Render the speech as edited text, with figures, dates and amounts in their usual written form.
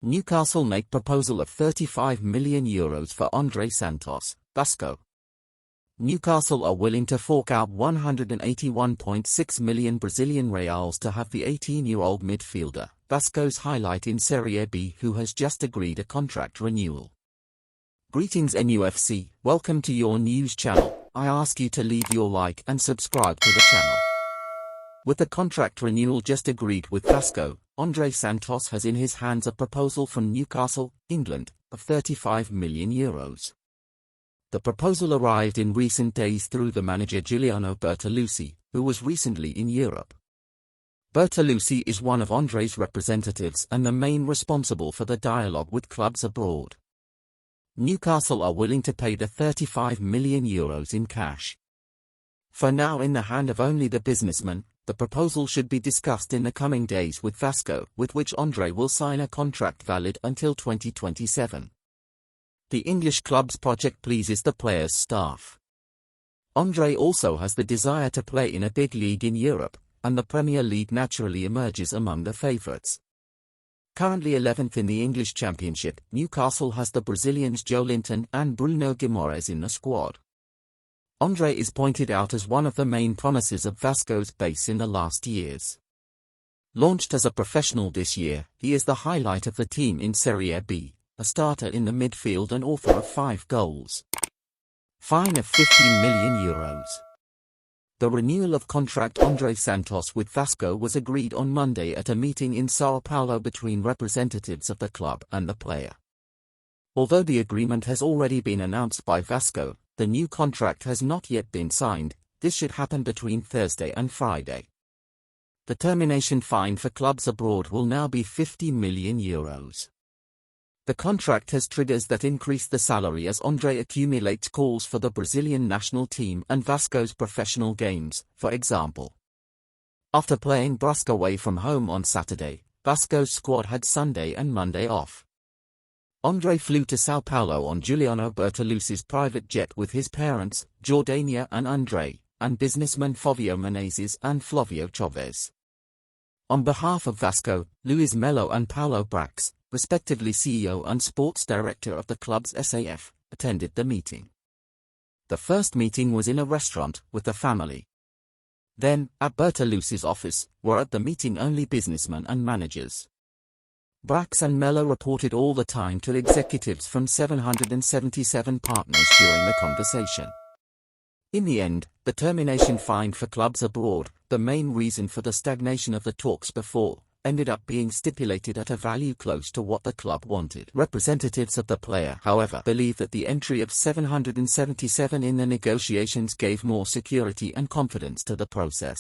Newcastle make proposal of €35 million for Andrey Santos, Vasco. Newcastle are willing to fork out 181.6 million Brazilian reals to have the 18-year-old midfielder, Vasco's highlight in Serie B, who has just agreed a contract renewal. Greetings NUFC, welcome to your news channel. I ask you to leave your like and subscribe to the channel. With the contract renewal just agreed with Vasco, Andrey Santos has in his hands a proposal from Newcastle, England, of €35 million. The proposal arrived in recent days through the manager Giuliano Bertolucci, who was recently in Europe. Bertolucci is one of Andrey's representatives and the main responsible for the dialogue with clubs abroad. Newcastle are willing to pay the €35 million in cash. For now in the hand of only the businessmen, the proposal should be discussed in the coming days with Vasco, with which Andrey will sign a contract valid until 2027. The English club's project pleases the players' staff. Andrey also has the desire to play in a big league in Europe, and the Premier League naturally emerges among the favourites. Currently 11th in the English Championship, Newcastle has the Brazilians Joelinton and Bruno Guimarães in the squad. Andrey is pointed out as one of the main promises of Vasco's base in the last years. Launched as a professional this year, he is the highlight of the team in Serie B, a starter in the midfield and author of 5 goals. Fine of €15 million. The renewal of contract Andrey Santos with Vasco was agreed on Monday at a meeting in São Paulo between representatives of the club and the player. Although the agreement has already been announced by Vasco, the new contract has not yet been signed. This should happen between Thursday and Friday. The termination fine for clubs abroad will now be €50 million. The contract has triggers that increase the salary as Andrey accumulates calls for the Brazilian national team and Vasco's professional games, for example. After playing Brusque away from home on Saturday, Vasco's squad had Sunday and Monday off. Andrey flew to São Paulo on Giuliano Bertolucci's private jet with his parents, Jordania and Andrey, and businessmen Fovio Menezes and Flavio Chaves. On behalf of Vasco, Luis Melo and Paulo Brax, respectively CEO and sports director of the club's SAF, attended the meeting. The first meeting was in a restaurant with the family. Then, at Bertolucci's office, were at the meeting only businessmen and managers. Brax and Melo reported all the time to executives from 777 partners during the conversation. In the end, the termination fine for clubs abroad, the main reason for the stagnation of the talks before, ended up being stipulated at a value close to what the club wanted. Representatives of the player, however, believe that the entry of 777 in the negotiations gave more security and confidence to the process.